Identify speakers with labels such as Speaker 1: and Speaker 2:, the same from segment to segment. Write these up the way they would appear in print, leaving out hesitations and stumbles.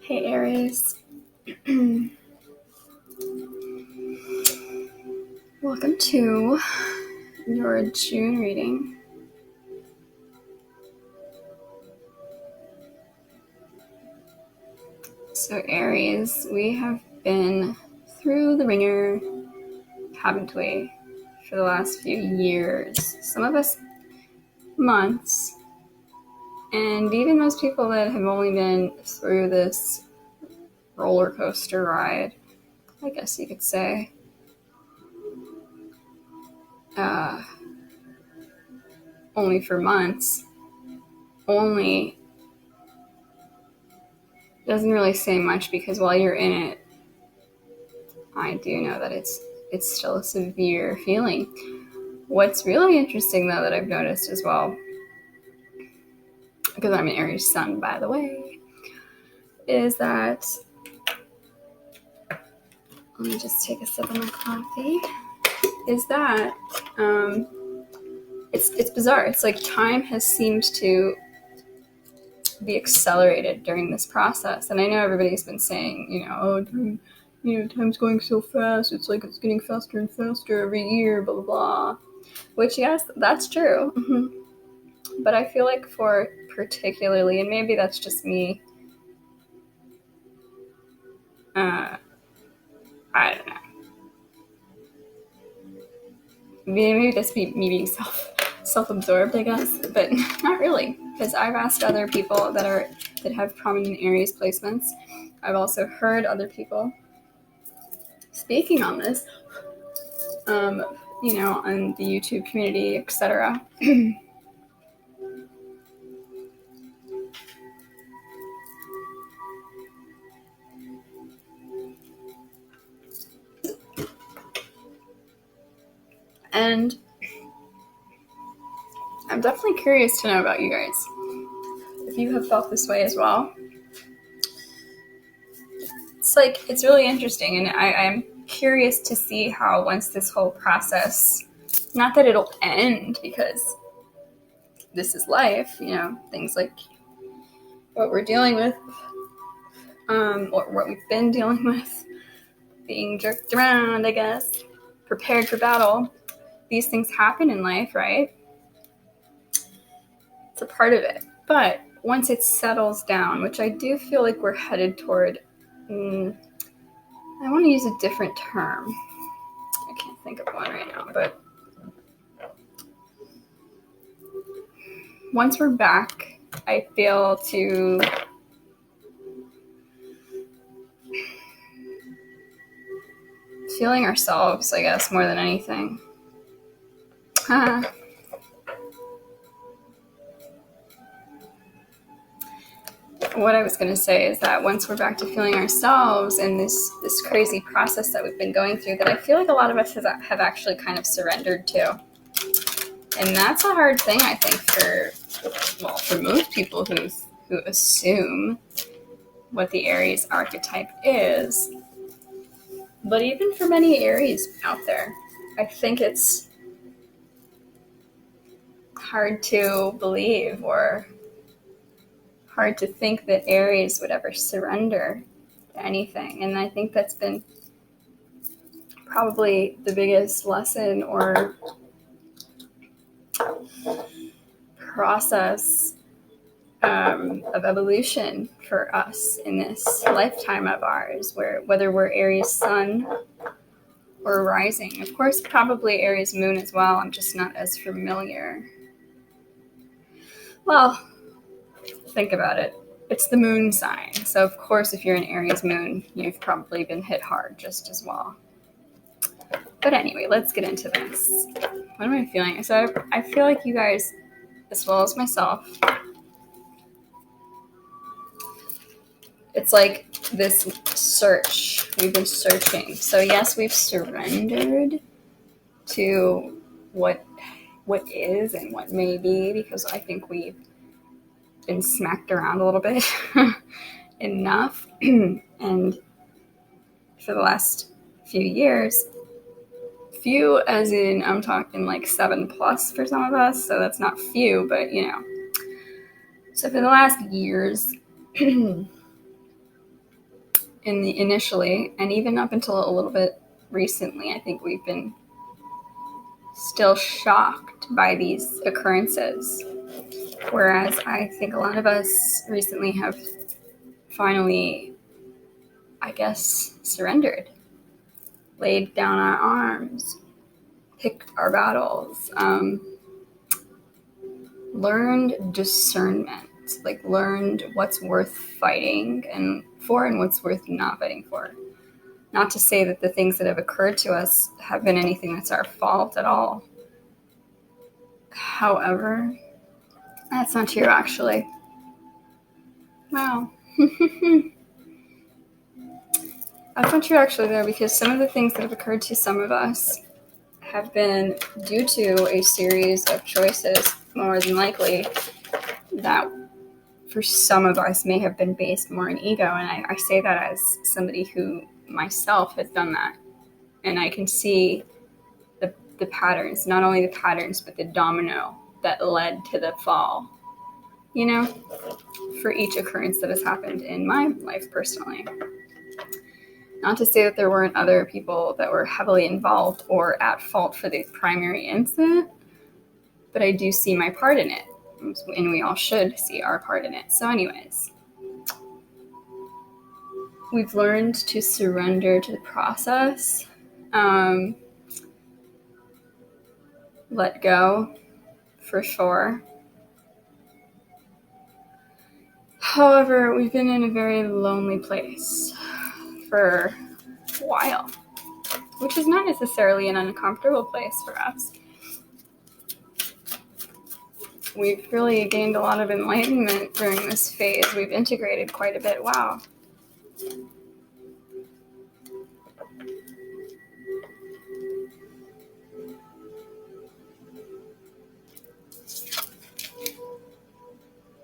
Speaker 1: Hey Aries, welcome to your June reading. So Aries, we have been through the ringer, haven't we, for the last few years, some of us months, and even those people that have only been through this roller coaster ride, I guess you could say, only for months, only doesn't really say much because while you're in it, I do know that it's still a severe feeling. What's really interesting, though, that I've noticed as well, because I'm an Aries sun, by the way, is that, let me just take a sip of my coffee, is that it's bizarre. It's like time has seemed to be accelerated during this process. And I know everybody's been saying, time's going so fast. It's like it's getting faster and faster every year, blah, blah, blah. Which, yes, that's true. Mm-hmm. But I feel like for particularly, and maybe that's just me, I don't know. Maybe that's me being self-absorbed, I guess, but not really, because I've asked other people that have prominent Aries placements. I've also heard other people speaking on this, on the YouTube community, etc. And I'm definitely curious to know about you guys, if you have felt this way as well. It's really interesting, and I'm curious to see how once this whole process, not that it'll end, because this is life, things like what we're dealing with, or what we've been dealing with, being jerked around, I guess, prepared for battle. These things happen in life, right? It's a part of it. But once it settles down, which I do feel like we're headed toward, I want to use a different term. I can't think of one right now, but once we're back, I feel to feeling ourselves, I guess, more than anything. What I was going to say is that once we're back to feeling ourselves in this crazy process that we've been going through, that I feel like a lot of us have actually kind of surrendered to. And that's a hard thing, I think, for most people who assume what the Aries archetype is. But even for many Aries out there, I think it's hard to believe or hard to think that Aries would ever surrender to anything. And I think that's been probably the biggest lesson or process of evolution for us in this lifetime of ours, whether we're Aries sun or rising. Of course, probably Aries moon as well. I'm just not as familiar. Well, think about it. It's the moon sign. So, of course, if you're an Aries moon, you've probably been hit hard just as well. But anyway, let's get into this. What am I feeling? So I feel like you guys, as well as myself, it's like this search. We've been searching. So yes, we've surrendered to what is and what may be, because I think we've been smacked around a little bit enough. And for the last few years, few as in I'm talking like 7+ for some of us, so that's not few, but so for the last years, initially, and even up until a little bit recently, I think we've been still shocked by these occurrences. Whereas I think a lot of us recently have finally, I guess, surrendered, laid down our arms, picked our battles, learned discernment, like learned what's worth fighting and what's worth not fighting for. Not to say that the things that have occurred to us have been anything that's our fault at all. However, that's not true, actually. Wow. That's not true, actually, though, because some of the things that have occurred to some of us have been due to a series of choices, more than likely, that for some of us may have been based more in ego. And I say that as somebody who myself has done that. And I can see the patterns, not only the patterns, but the domino that led to the fall, you know, for each occurrence that has happened in my life personally. Not to say that there weren't other people that were heavily involved or at fault for the primary incident, but I do see my part in it, and we all should see our part in it. So anyways, we've learned to surrender to the process, let go, for sure. However, we've been in a very lonely place for a while, which is not necessarily an uncomfortable place for us. We've really gained a lot of enlightenment during this phase. We've integrated quite a bit. Wow.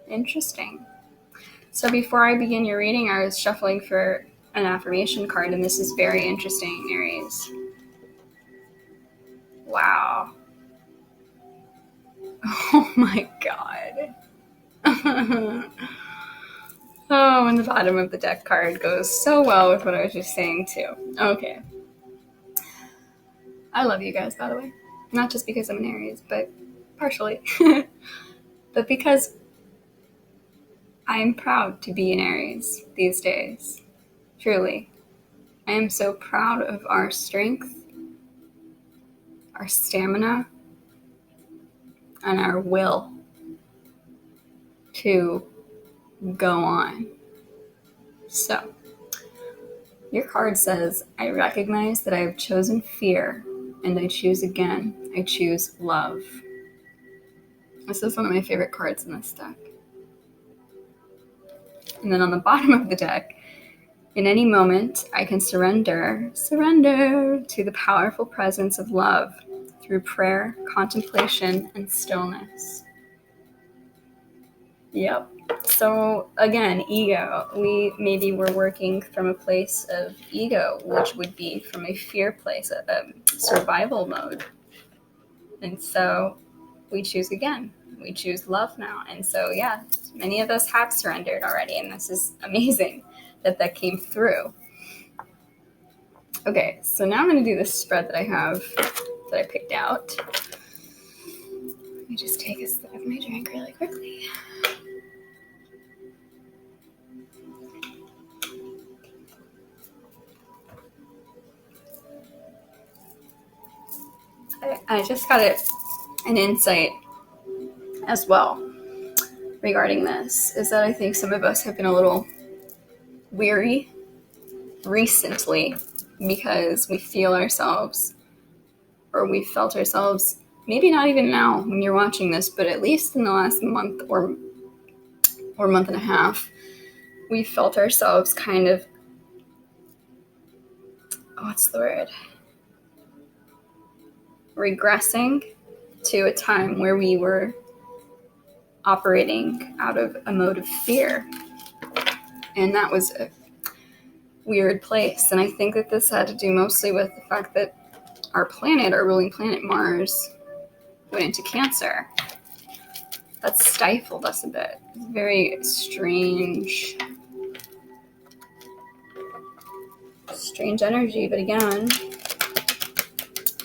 Speaker 1: Interesting. So before I begin your reading, I was shuffling for an affirmation card, and this is very interesting, Aries. Wow. Oh my God. Oh, and the bottom of the deck card goes so well with what I was just saying too. Okay. I love you guys, by the way. Not just because I'm an Aries, but partially. But because I'm proud to be an Aries these days. Truly. I am so proud of our strength, our stamina, and our will to go on. So, your card says, I recognize that I have chosen fear, and I choose again. I choose love. This is one of my favorite cards in this deck. And then on the bottom of the deck, in any moment, I can surrender to the powerful presence of love through prayer, contemplation, and stillness. Yep. So again, ego. We maybe were working from a place of ego, which would be from a fear place, a survival mode. And so we choose again. We choose love now. And so, yeah, many of us have surrendered already, and this is amazing that came through. Okay, so now I'm going to do this spread that I have, that I picked out. Let me just take a sip of my drink really quickly. I just got an insight as well regarding this, is that I think some of us have been a little weary recently because we feel ourselves, or we felt ourselves, maybe not even now when you're watching this, but at least in the last month or month and a half, we felt ourselves kind of, what's the word? Regressing to a time where we were operating out of a mode of fear. And that was a weird place. And I think that this had to do mostly with the fact that our planet, our ruling planet Mars, went into Cancer. That stifled us a bit. It's very strange Strange energy, but again,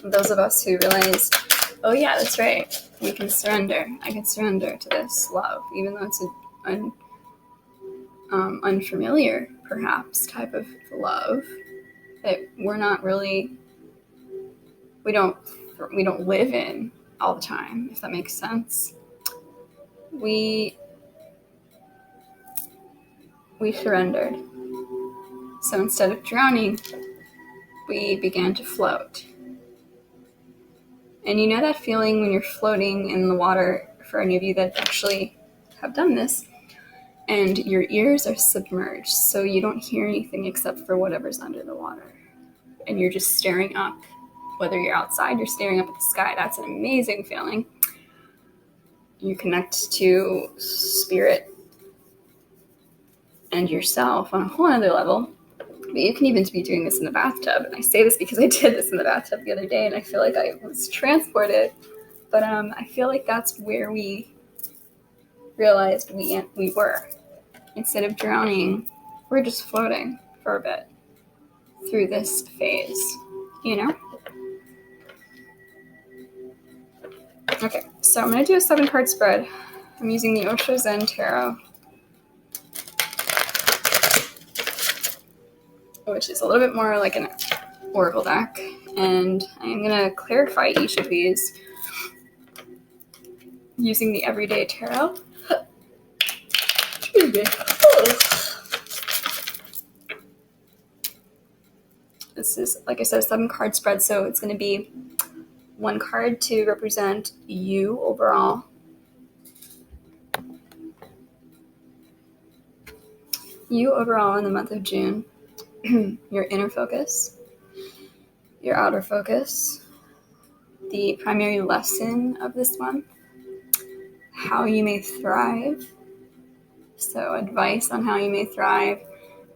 Speaker 1: those of us who realize, oh yeah, that's right, we can surrender. I can surrender to this love, even though it's an unfamiliar, perhaps, type of love that we're not really, we don't live in all the time, if that makes sense. We surrendered. So instead of drowning, we began to float. And you know that feeling when you're floating in the water, for any of you that actually have done this, and your ears are submerged, so you don't hear anything except for whatever's under the water. And you're just staring up. Whether you're outside, you're staring up at the sky. That's an amazing feeling. You connect to spirit and yourself on a whole other level. But you can even be doing this in the bathtub. And I say this because I did this in the bathtub the other day, and I feel like I was transported. But I feel like that's where we realized we were. Instead of drowning, we're just floating for a bit through this phase, you know? Okay, so I'm going to do a 7-card spread. I'm using the Osho Zen Tarot, which is a little bit more like an oracle deck. And I'm going to clarify each of these using the Everyday Tarot. Excuse me. This is, like I said, a 7-card spread, so it's going to be 1 card to represent you overall. You overall in the month of June. Your inner focus, your outer focus, the primary lesson of this month, how you may thrive. So advice on how you may thrive,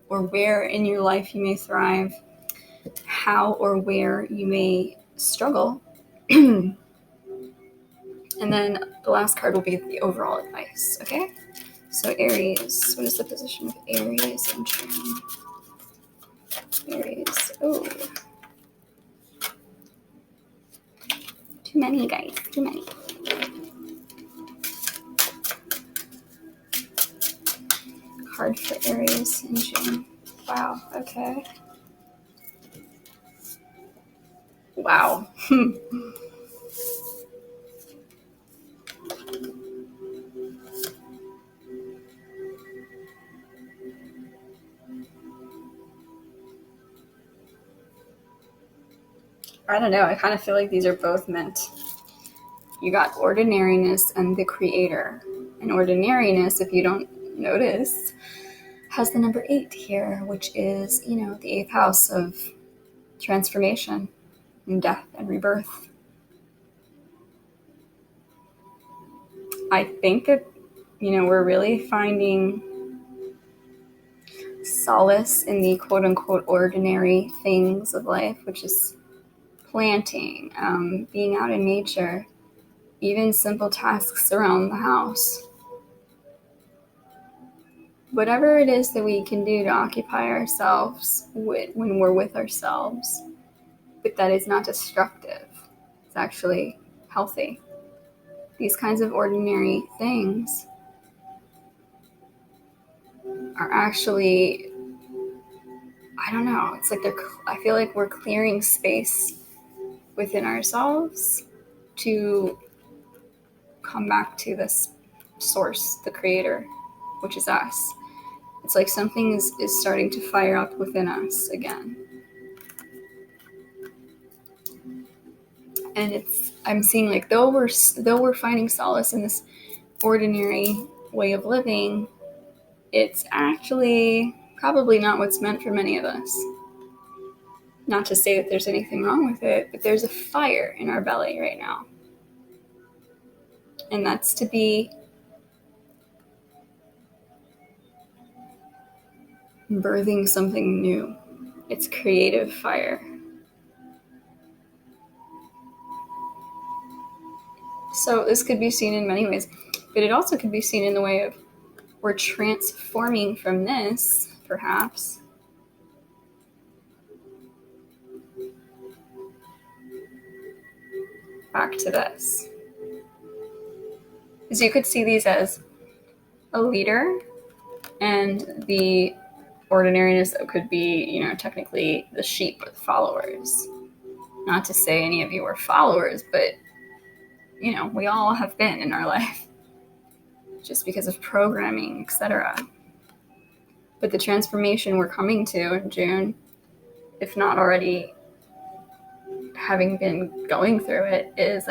Speaker 1: or where in your life you may thrive, how or where you may struggle. And then the last card will be the overall advice, okay? So Aries, what is the position of Aries in June? Aries, oh. Too many, guys, too many. Card for Aries in June. Wow, okay. Wow. I don't know, I kind of feel like these are both meant. You got ordinariness and the creator. And ordinariness, if you don't notice, has the number 8 here, which is, the 8th house of transformation and death and rebirth. I think that, we're really finding solace in the quote-unquote ordinary things of life, which is planting, being out in nature, even simple tasks around the house. Whatever it is that we can do to occupy ourselves when we're with ourselves, but that is not destructive. It's actually healthy. These kinds of ordinary things are actually, I don't know, it's like I feel like we're clearing space within ourselves to come back to this source, the creator, which is us. It's like something is starting to fire up within us again. And I'm seeing like though we're finding solace in this ordinary way of living, it's actually probably not what's meant for many of us. Not to say that there's anything wrong with it, but there's a fire in our belly right now. And that's to be birthing something new. It's creative fire. So this could be seen in many ways, but it also could be seen in the way of we're transforming from this, perhaps, back to this. Because you could see these as a leader, and the ordinariness that could be, technically the sheep or the followers. Not to say any of you are followers, but, we all have been in our life just because of programming, etc. But the transformation we're coming to in June, if not already having been going through it, is,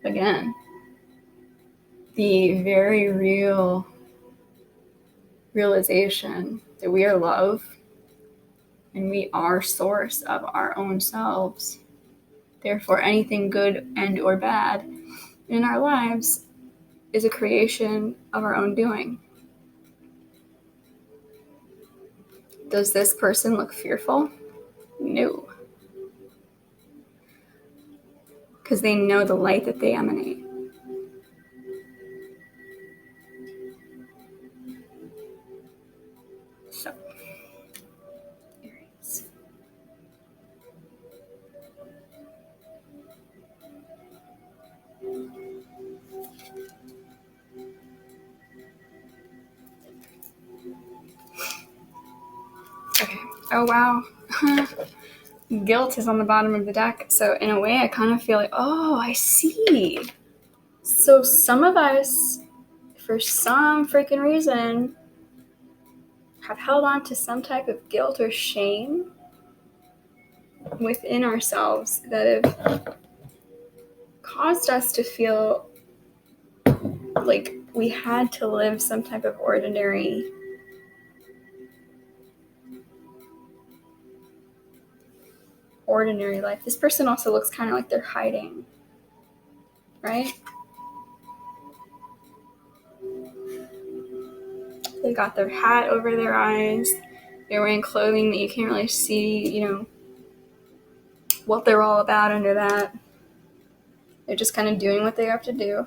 Speaker 1: again, the very real realization that we are love and we are source of our own selves. Therefore, anything good and or bad in our lives is a creation of our own doing. Does this person look fearful? No. Because they know the light that they emanate. So, Aries. Okay. Oh, wow. Guilt is on the bottom of the deck. So in a way, I kind of feel like, oh, I see. So some of us, for some freaking reason, have held on to some type of guilt or shame within ourselves that have caused us to feel like we had to live some type of ordinary life. This person also looks kind of like they're hiding, right? They got their hat over their eyes. They're wearing clothing that you can't really see, what they're all about under that. They're just kind of doing what they have to do,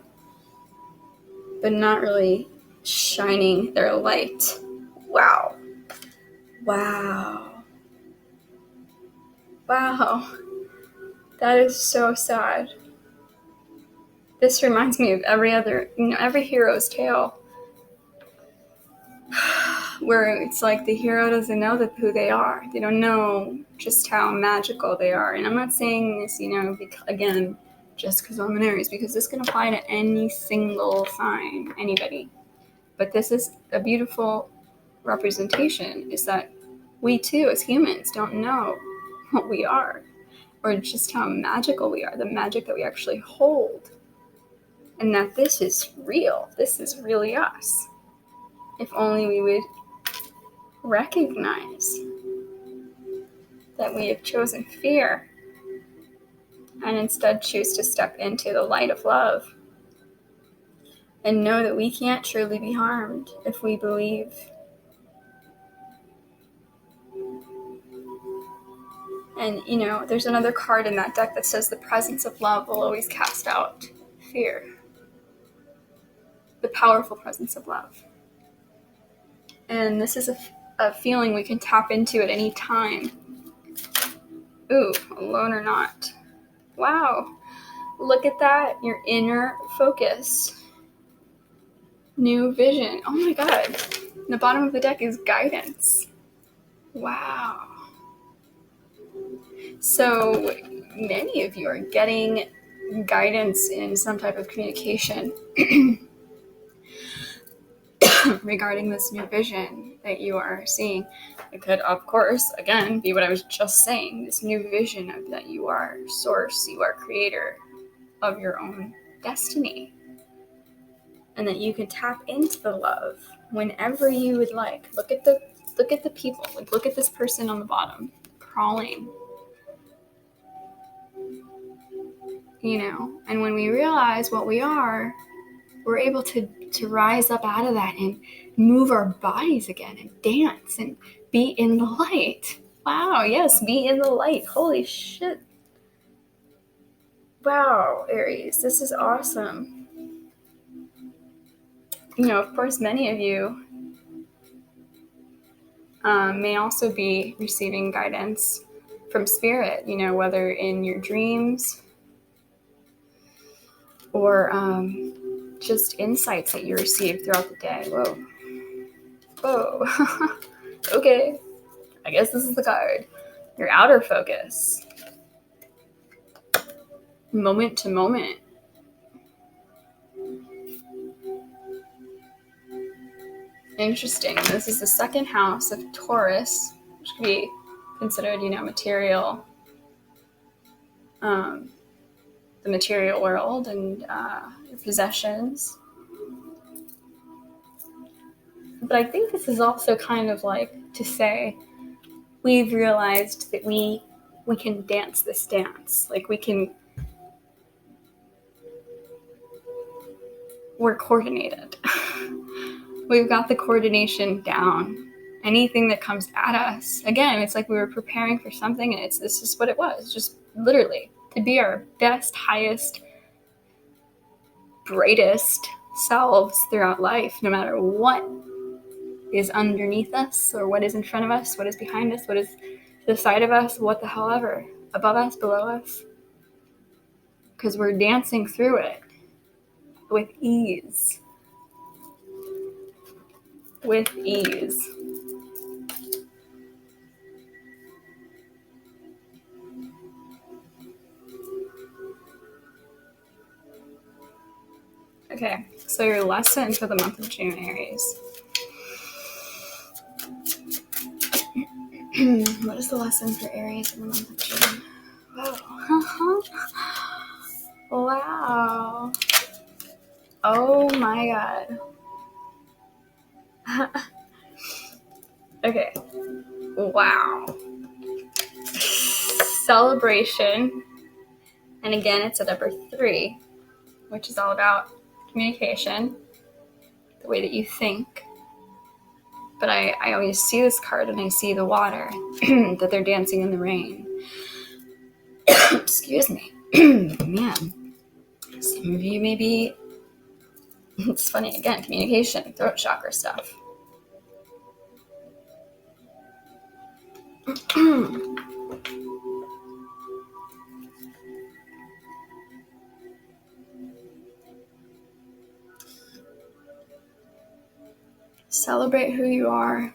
Speaker 1: but not really shining their light. Wow. That is so sad. This reminds me of every hero's tale, where it's like the hero doesn't know who they are. They don't know just how magical they are. And I'm not saying this, again, just because I'm an Aries, because this can apply to any single sign, anybody. But this is a beautiful representation, is that we too, as humans, don't know what we are, or just how magical we are, the magic that we actually hold. And that this is real. This is really us. If only we would recognize that we have chosen fear and instead choose to step into the light of love and know that we can't truly be harmed if we believe. And, there's another card in that deck that says the presence of love will always cast out fear. The powerful presence of love. And this is a feeling we can tap into at any time. Ooh, alone or not. Wow. Look at that. Your inner focus. New vision. Oh my god. The bottom of the deck is guidance. Wow. So many of you are getting guidance in some type of communication regarding this new vision that you are seeing. It could, of course, again, be what I was just saying, this new vision of that you are source, you are creator of your own destiny. And that you can tap into the love whenever you would like. Look at the people. Like, look at this person on the bottom, crawling. And when we realize what we are, we're able to rise up out of that and move our bodies again and dance and be in the light. Wow, yes, be in the light. Holy shit. Wow, Aries, this is awesome. Of course, many of you may also be receiving guidance from spirit, whether in your dreams or just insights that you receive throughout the day. Whoa. Okay, I guess this is the card. Your outer focus, moment to moment. Interesting. This is the second house of Taurus, which could be considered, material, the material world and your possessions. But I think this is also kind of like to say we've realized that we can dance this dance. Like we're coordinated. We've got the coordination down. Anything that comes at us, again, it's like we were preparing for something, and this is what it was. Just literally to be our best, highest, brightest selves throughout life, no matter what is underneath us or what is in front of us, what is behind us, what is to the side of us, what the hell ever, above us, below us. Because we're dancing through it with ease. With ease. Okay, so your lesson for the month of June, Aries. What is the lesson for Aries in the month of June? Whoa. Wow. Oh my God. Okay. Wow. Celebration. And again, it's at number 3, which is all about communication, the way that you think. But I always see this card and I see the water, that they're dancing in the rain. Excuse me. Man, some of you maybe, it's funny, again, communication, throat chakra stuff. Celebrate who you are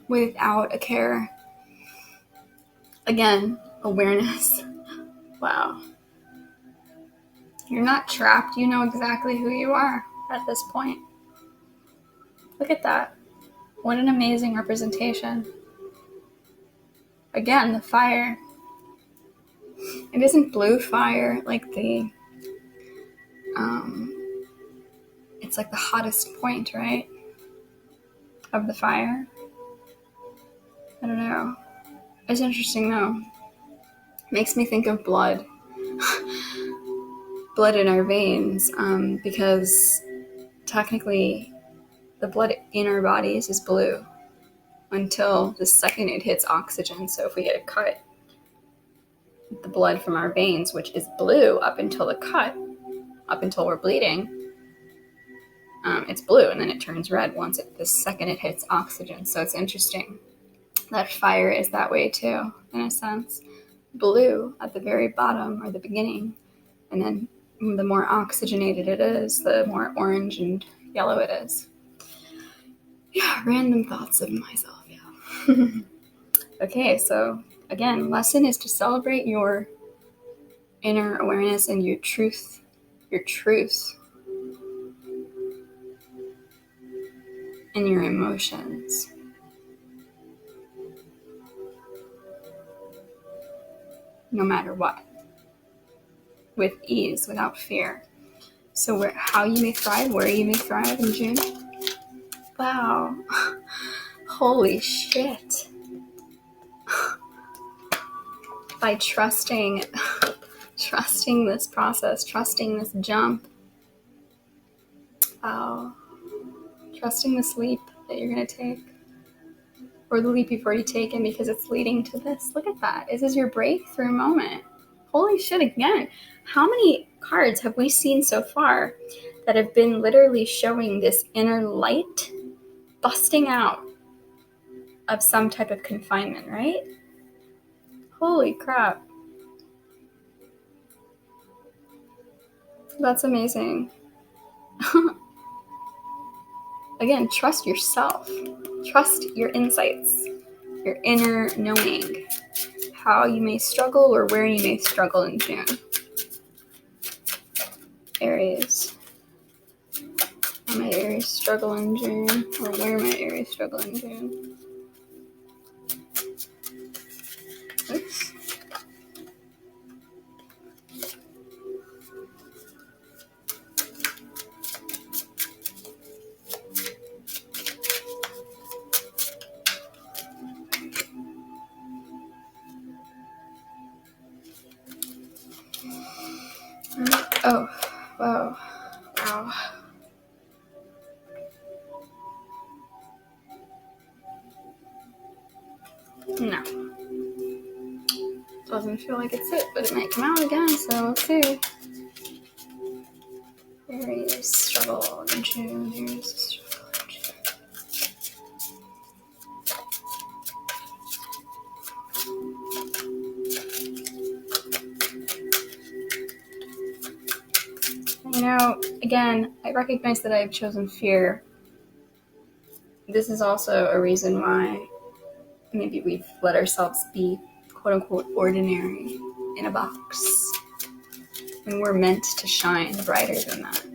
Speaker 1: without a care. Again, awareness. Wow. You're not trapped. You know exactly who you are at this point. Look at that. What an amazing representation. Again, the fire. It isn't blue fire like the, it's like the hottest point, right? Of the fire. I don't know. It's interesting though. Makes me think of blood. Blood in our veins, because technically the blood in our bodies is blue until the second it hits oxygen. So if we get a cut, the blood from our veins, which is blue up until the cut, up until we're bleeding, it's blue, and then it turns red the second it hits oxygen. So it's interesting that fire is that way too, in a sense. Blue at the very bottom or the beginning, and then the more oxygenated it is, the more orange and yellow it is. Yeah, random thoughts of myself, yeah. Okay, so again, lesson is to celebrate your inner awareness and your truth, and your emotions. No matter what. With ease, without fear. So how you may thrive, where you may thrive in June. Wow. Holy shit. By trusting this process, trusting this jump. Wow. Trusting this leap that you're going to take. Or the leap you've already taken because it's leading to this. Look at that. This is your breakthrough moment. Holy shit, again. How many cards have we seen so far that have been literally showing this inner light busting out of some type of confinement, right? Holy crap. That's amazing. Again, trust yourself. Trust your insights, your inner knowing, how you may struggle or where you may struggle in June. Aries. How might Aries struggle in June? Or where might Aries struggle in June? Oops. Oh, wow. Wow. No. Doesn't feel like it's it, but it might come out again, so let's see. Aries struggle in June. Aries struggle in June. You know, again, I recognize that I've chosen fear. This is also a reason why maybe we've let ourselves be quote-unquote ordinary in a box when we're meant to shine brighter than that.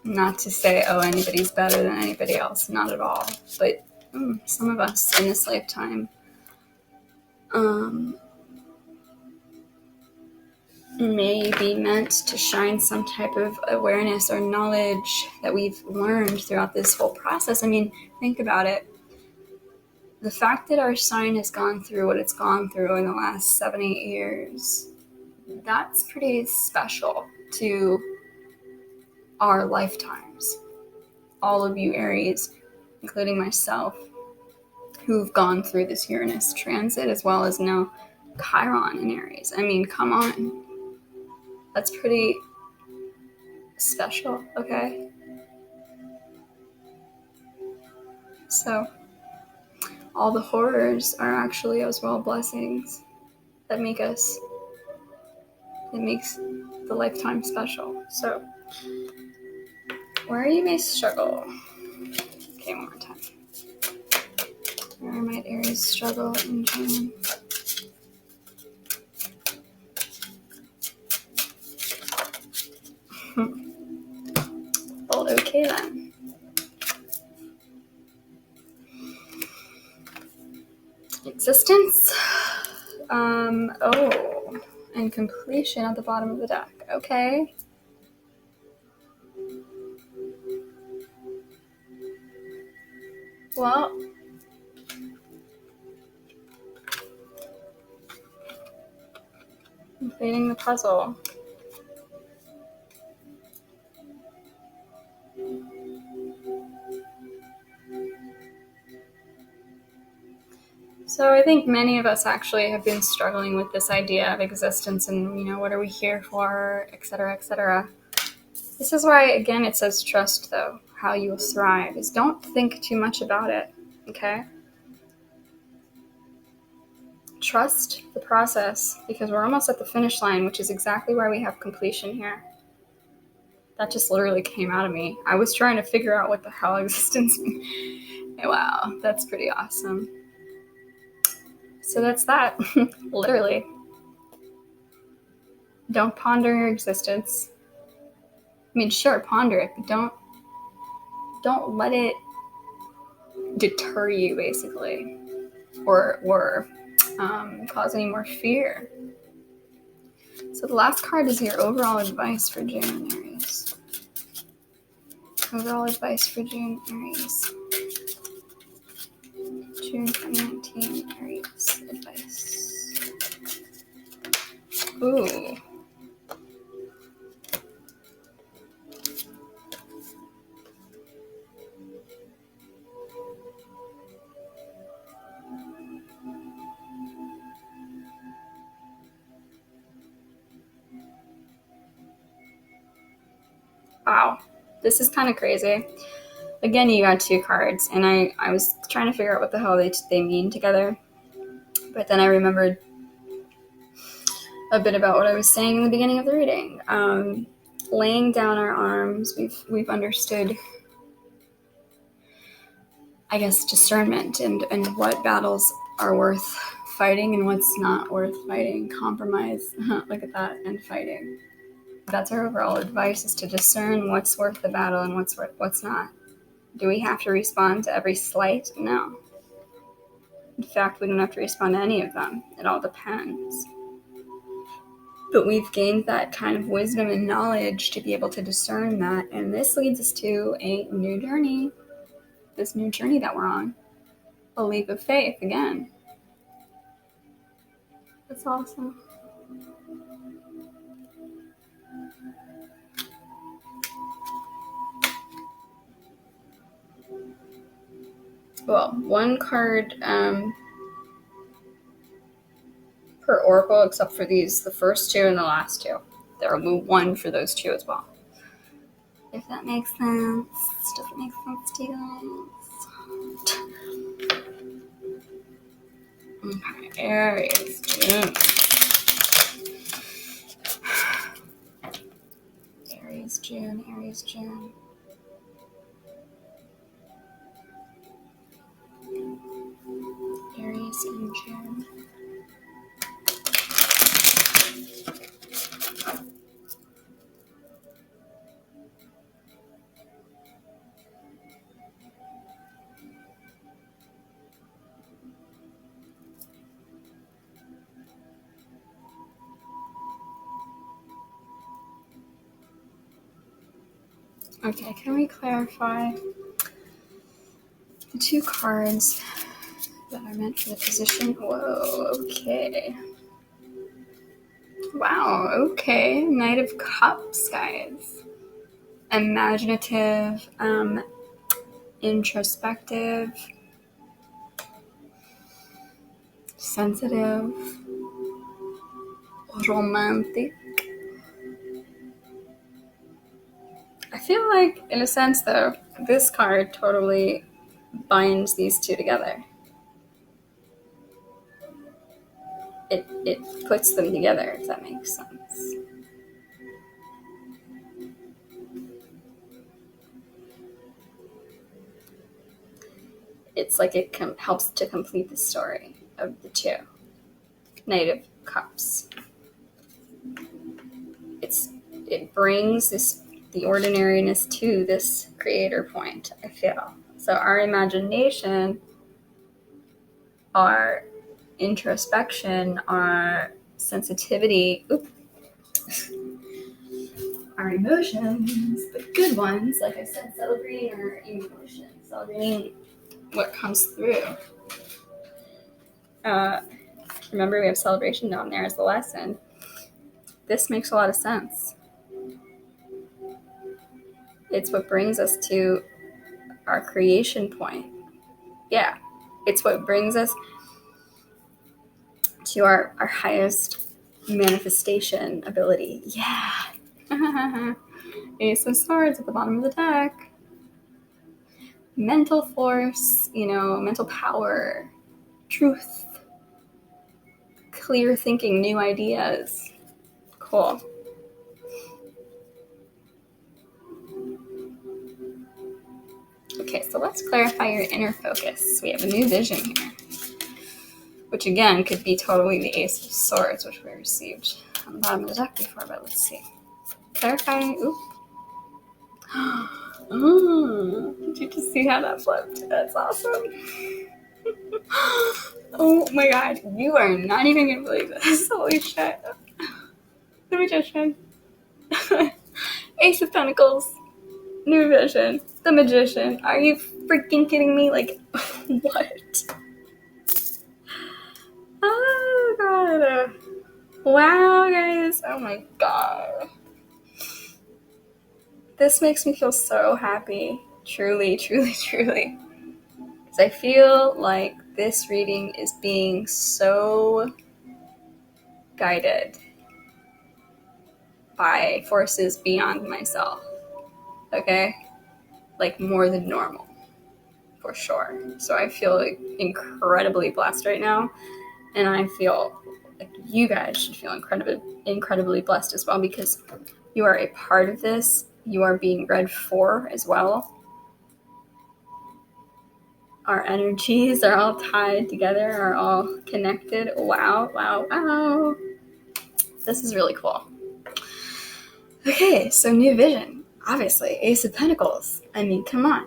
Speaker 1: Not to say, oh, anybody's better than anybody else, not at all, but some of us in this lifetime may be meant to shine some type of awareness or knowledge that we've learned throughout this whole process. I mean, think about it. The fact that our sign has gone through what it's gone through in the last 7-8 years, that's pretty special to our lifetimes. All of you Aries, including myself, who've gone through this Uranus transit, as well as now Chiron in Aries. I mean, come on. That's pretty special, okay? So, all the horrors are actually as well blessings that makes the lifetime special. So, where you may struggle. Okay, one more time. Where might Aries struggle in June? Well, okay then. Existence. And completion at the bottom of the deck. Okay. Well, completing the puzzle. So I think many of us actually have been struggling with this idea of existence and, you know, what are we here for, etc., etc. This is why, again, it says trust, though. How you will thrive is don't think too much about it, okay? Trust the process, because we're almost at the finish line, which is exactly why we have completion here. That just literally came out of me. I was trying to figure out what the hell existence means. Wow, that's pretty awesome. So that's that, literally. Don't ponder your existence. I mean, sure, ponder it, but don't let it deter you, basically, or cause any more fear. So the last card is your overall advice for June, Aries. Overall advice for June, Aries. June 2019, Aries advice. Ooh. Wow. This is kind of crazy. Again, you got two cards, and I was trying to figure out what the hell they mean together. But then I remembered, a bit about what I was saying in the beginning of the reading. Laying down our arms, we've understood, I guess, discernment and what battles are worth fighting and what's not worth fighting. Compromise, look at that, and fighting. That's our overall advice, is to discern what's worth the battle and what's not. Do we have to respond to every slight? No. In fact, we don't have to respond to any of them. It all depends. But we've gained that kind of wisdom and knowledge to be able to discern that, and this leads us to a new journey. This new journey that we're on. A leap of faith again. That's awesome. Well, one card per oracle, except for the first two and the last two. There will be one for those two as well. If that makes sense. Does it make sense to you guys? Okay, Aries, June. Aries, June, Aries, June. Aries in June. Okay, can we clarify the two cards that are meant for the position? Whoa, okay. Wow, okay. Knight of Cups, guys. Imaginative, introspective, sensitive, romantic. I feel like, in a sense, though, this card totally binds these two together. It puts them together, if that makes sense. It's like it helps to complete the story of the two. Knight of Cups. It brings the ordinariness to this creator point, I feel. So our imagination, our introspection, our sensitivity, our emotions, but good ones, like I said, celebrating our emotions, celebrating what comes through. Remember, we have celebration down there as the lesson. This makes a lot of sense. It's what brings us to our creation point. Yeah, it's what brings us to our highest manifestation ability. Yeah. Ace of Swords at the bottom of the deck. Mental force, mental power, truth, clear thinking, new ideas. Cool. Okay, so let's clarify your inner focus. We have a new vision here, which again could be totally the Ace of Swords, which we received on the bottom of the deck before, but let's see. Clarify. Oop. Did you just see how that flipped? That's awesome. Oh my god, you are not even gonna believe this. Holy shit. The Magician. Ace of Pentacles. New vision. The Magician. Are you freaking kidding me? Like, what? Oh god. Wow, guys. Oh my god. This makes me feel so happy. Truly, truly, truly. Because I feel like this reading is being so guided by forces beyond myself. Okay? Like more than normal. For sure. So I feel like incredibly blessed right now. And I feel like, you guys should feel incredibly blessed as well, because you are a part of this. You are being read for as well. Our energies are all tied together, are all connected. Wow, wow, wow. This is really cool. Okay, so new vision. Obviously, Ace of Pentacles. I mean, come on.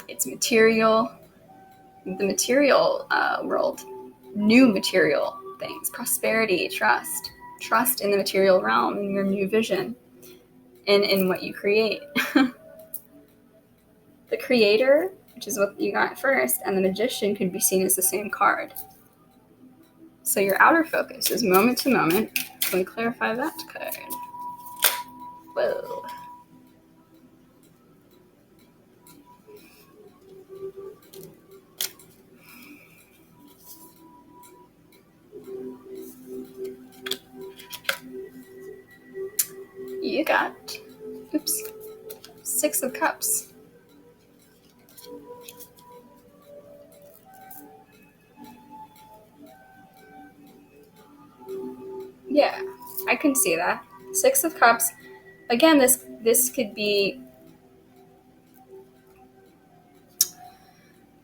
Speaker 1: It's material, the material world, new material things, prosperity, trust in the material realm, in your new vision, and in what you create. The Creator, which is what you got first, and the Magician could be seen as the same card. So your outer focus is moment to moment. Let me clarify that card. Whoa. You got, oops, 6 of Cups. Yeah, I can see that. 6 of Cups. Again, this could be,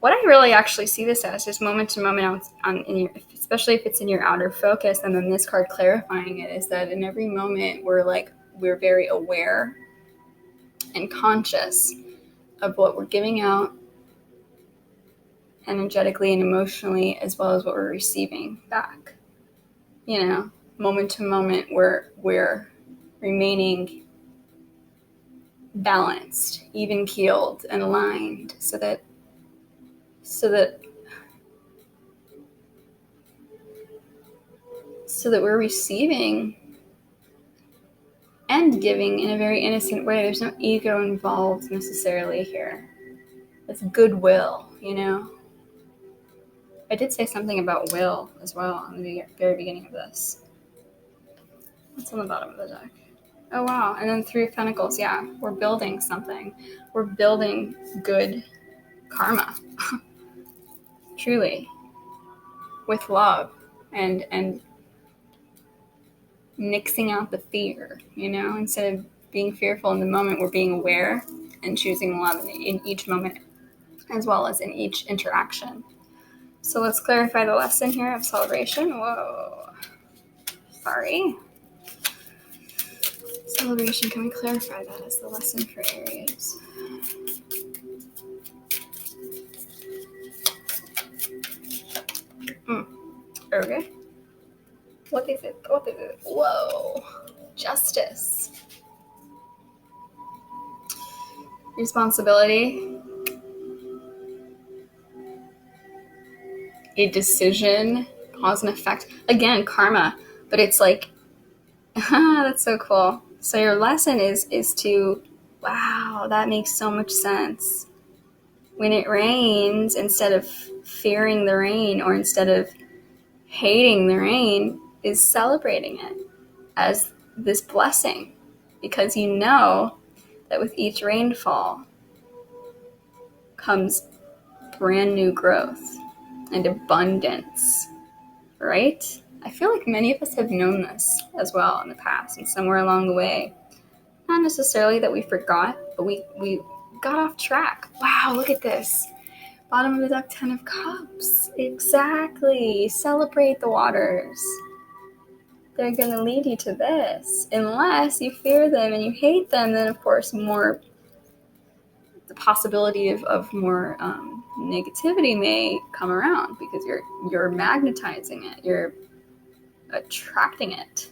Speaker 1: what I really actually see this as is moment to moment especially if it's in your outer focus, and then this card clarifying it is that in every moment we're very aware and conscious of what we're giving out energetically and emotionally, as well as what we're receiving back. You know, moment to moment we're remaining balanced, even keeled, and aligned, so that we're receiving and giving in a very innocent way. There's no ego involved necessarily here. It's goodwill, you know. I did say something about will as well in the very beginning of this. What's on the bottom of the deck? Oh, wow. And then 3 of Pentacles. Yeah, we're building something. We're building good karma. Truly. With love. And nixing out the fear, you know? Instead of being fearful in the moment, we're being aware and choosing love in each moment, as well as in each interaction. So let's clarify the lesson here of celebration. Whoa. Sorry. Celebration, can we clarify that as the lesson for Aries? Okay. What is it? Whoa. Justice. Responsibility. A decision. Cause and effect. Again, karma. But it's like, that's so cool. So your lesson is to, wow, that makes so much sense. When it rains, instead of fearing the rain or instead of hating the rain, is celebrating it as this blessing, because you know that with each rainfall comes brand new growth and abundance, right? I feel like many of us have known this as well in the past, and somewhere along the way, not necessarily that we forgot, but we got off track. Wow, look at this. Bottom of the deck, 10 of Cups. Exactly. Celebrate the waters. They're going to lead you to this. Unless you fear them and you hate them, then of course the possibility of more negativity may come around, because you're magnetizing it. You're attracting it.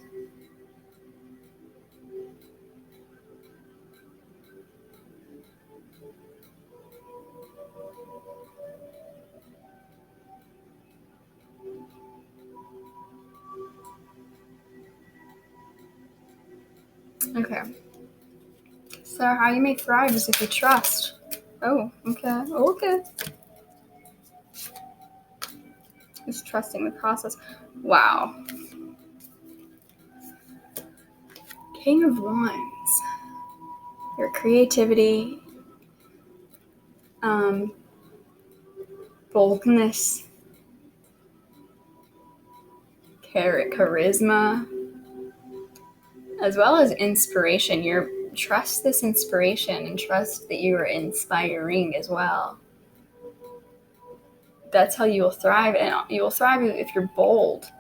Speaker 1: Okay. So how you may thrive is if you trust. Oh, okay. Okay. Just trusting the process. Wow. King of Wands. Your creativity, boldness, charisma, as well as inspiration. Trust this inspiration and trust that you are inspiring as well. That's how you will thrive, and you will thrive if you're bold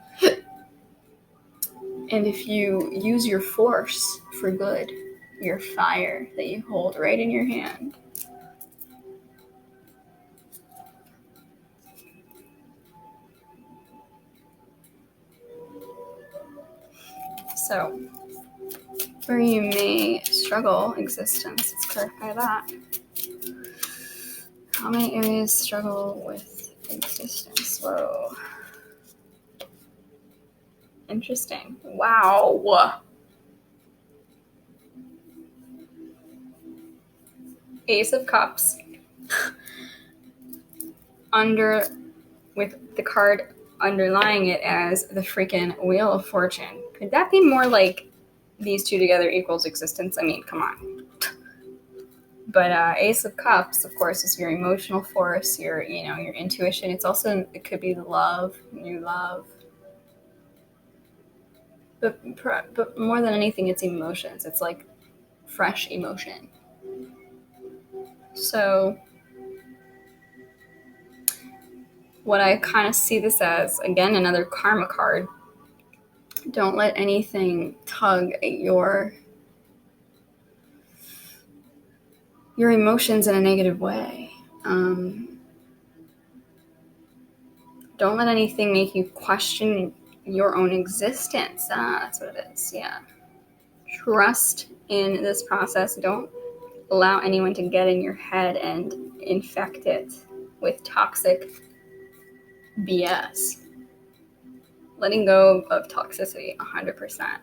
Speaker 1: and if you use your force for good, your fire that you hold right in your hand. So, where you may struggle existence, let's clarify that. How many areas struggle with existence? Whoa. Interesting. Wow. Ace of Cups. With the card underlying it as the freaking Wheel of Fortune. Could that be more like these two together equals existence? I mean, come on. But Ace of Cups, of course, is your emotional force, your intuition. It could be love, new love. But more than anything, it's emotions. It's like fresh emotion. So what I kind of see this as, again, another karma card. Don't let anything tug at your emotions in a negative way. Don't let anything make you question your own existence. That's what it is. Yeah. Trust in this process. Don't allow anyone to get in your head and infect it with toxic BS. Letting go of toxicity 100%.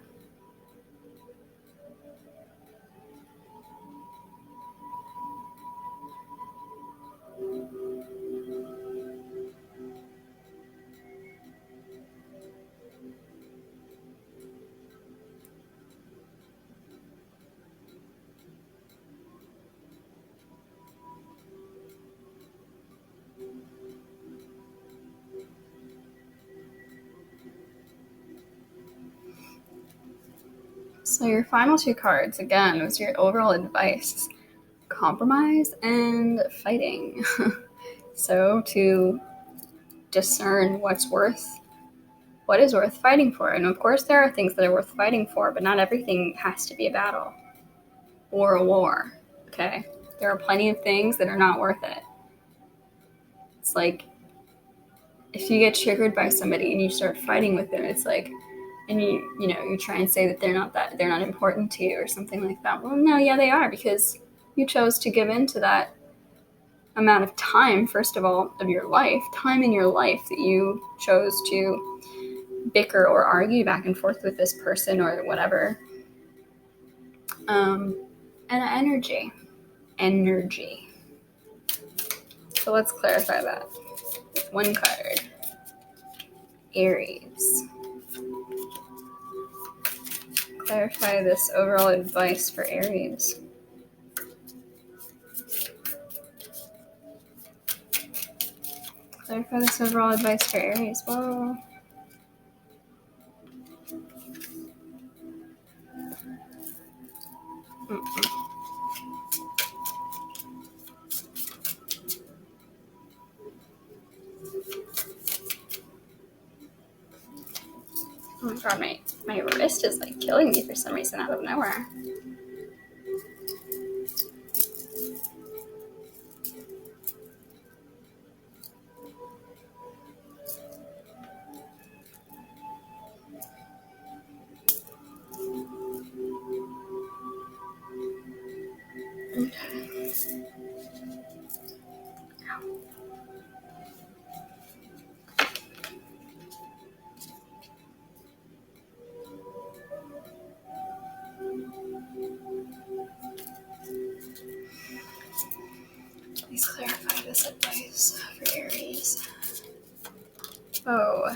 Speaker 1: So your final two cards, again, was your overall advice. Compromise and fighting. So to discern what is worth fighting for. And of course there are things that are worth fighting for, but not everything has to be a battle or a war. Okay? There are plenty of things that are not worth it. It's like if you get triggered by somebody and you start fighting with them, it's like, and you try and say that they're not important to you or something like that. Well, no, yeah, they are, because you chose to give in to that amount of time, first of all, of your life, time in your life that you chose to bicker or argue back and forth with this person or whatever. And energy. So let's clarify that. One card. Aries. Clarify this overall advice for Aries. Clarify this overall advice for Aries. Whoa. Oh my god, my wrist is like killing me for some reason out of nowhere. Please clarify this advice for Aries. Oh.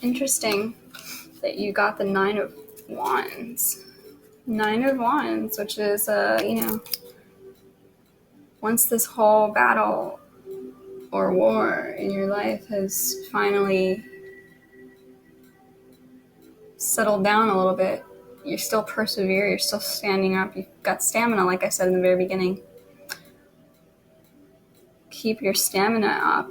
Speaker 1: Interesting that you got the 9 of Wands. Nine of Wands, which is, once this whole battle or war in your life has finally settled down a little bit, you're still persevere, you're still standing up, you've got stamina, like I said in the very beginning. Keep your stamina up.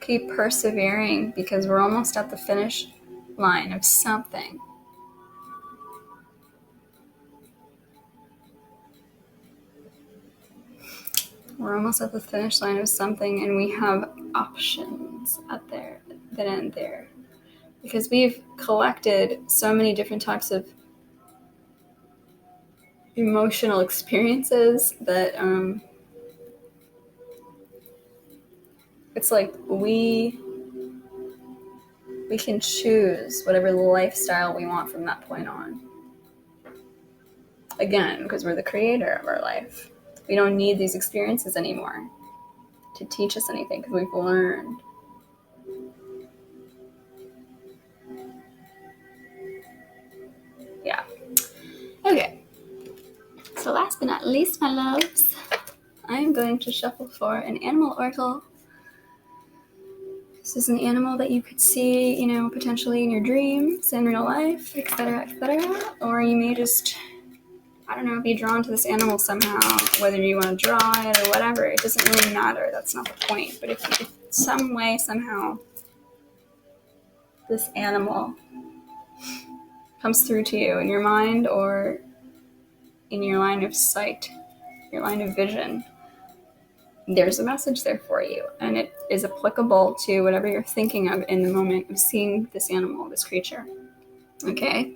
Speaker 1: Keep persevering, because we're almost at the finish line of something. We're almost at the finish line of something, and we have options out there that end there. Because we've collected so many different types of emotional experiences that it's like we can choose whatever lifestyle we want from that point on. Again, because we're the creator of our life. We don't need these experiences anymore to teach us anything, because we've learned. Yeah. Okay. So last but not least, my loves, I'm going to shuffle for an animal oracle. This is an animal that you could see, potentially in your dreams, in real life, etc., etc. Or you may just, be drawn to this animal somehow, whether you want to draw it or whatever. It doesn't really matter. That's not the point. But if some way, somehow, this animal comes through to you in your mind or in your line of sight, your line of vision, there's a message there for you, and it is applicable to whatever you're thinking of in the moment of seeing this animal, this creature. Okay?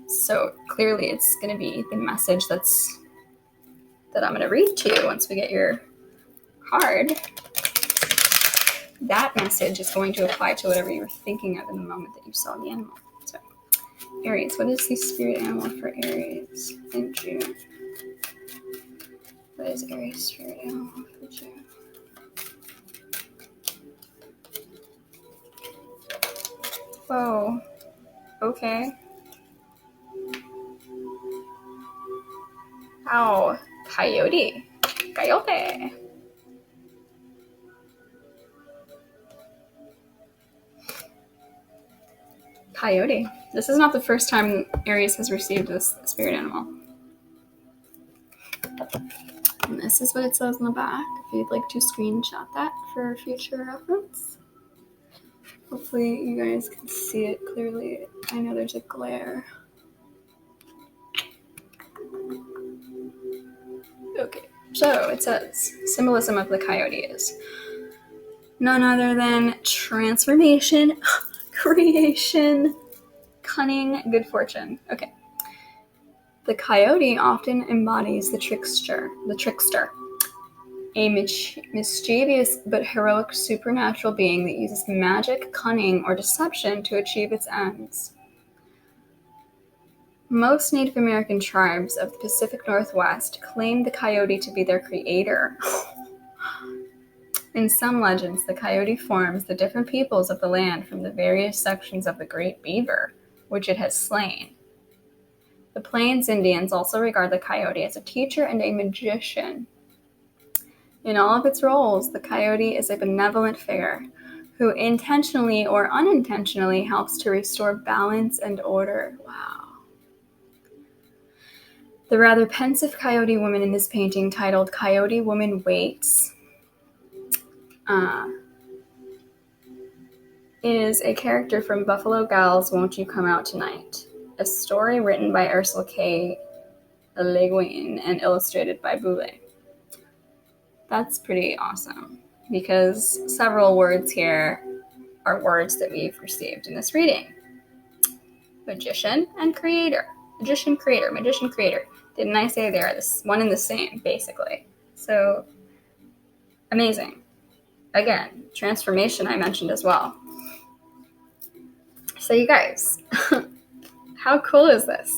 Speaker 1: So clearly it's going to be the message that I'm going to read to you once we get your card. That message is going to apply to whatever you were thinking of in the moment that you saw the animal. So, Aries, what is the spirit animal for Aries in June? What is Aries spirit animal for June? Whoa. Okay. Wow. Coyote. Coyote. Coyote. This is not the first time Aries has received this spirit animal. And this is what it says on the back, if you'd like to screenshot that for future reference. Hopefully you guys can see it clearly. I know there's a glare. Okay, so it says, symbolism of the coyote is none other than transformation, creation, cunning, good fortune. Okay. The coyote often embodies the trickster, a mischievous but heroic supernatural being that uses magic, cunning, or deception to achieve its ends. Most Native American tribes of the Pacific Northwest claim the coyote to be their creator. In some legends, the coyote forms the different peoples of the land from the various sections of the great beaver, which it has slain. The Plains Indians also regard the coyote as a teacher and a magician. In all of its roles, the coyote is a benevolent figure who intentionally or unintentionally helps to restore balance and order. Wow. The rather pensive coyote woman in this painting, titled Coyote Woman Waits, is a character from Buffalo Gals Won't You Come Out Tonight, a story written by Ursula K. Le Guin and illustrated by Boulay. That's pretty awesome, because several words here are words that we've received in this reading. Magician and creator. Magician, creator, magician, creator. Didn't I say they are this one and the same, basically? So, amazing. Again, transformation I mentioned as well. So you guys, how cool is this?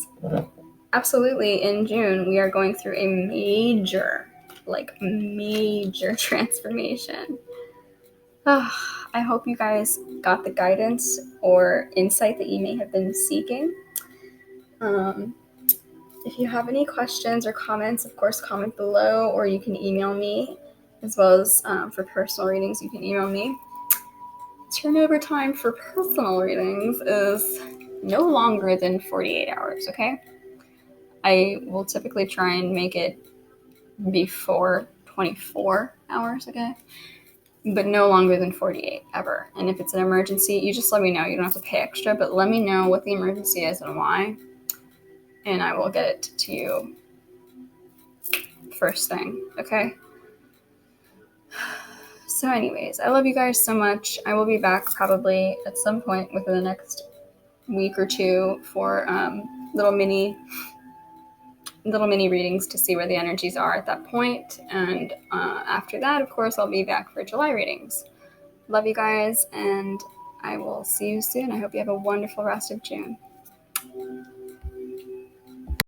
Speaker 1: Absolutely, in June, we are going through a major transformation. I hope you guys got the guidance or insight that you may have been seeking. If you have any questions or comments, of course, comment below, or you can email me, as well as for personal readings, you can email me. Turnover time for personal readings is no longer than 48 hours, okay? I will typically try and make it before 24 hours, okay? But no longer than 48, ever. And if it's an emergency, you just let me know. You don't have to pay extra, but let me know what the emergency is and why, and I will get it to you first thing, okay? So anyways, I love you guys so much. I will be back probably at some point within the next week or two for little mini readings to see where the energies are at that point. And after that, of course, I'll be back for July readings. Love you guys, and I will see you soon. I hope you have a wonderful rest of June.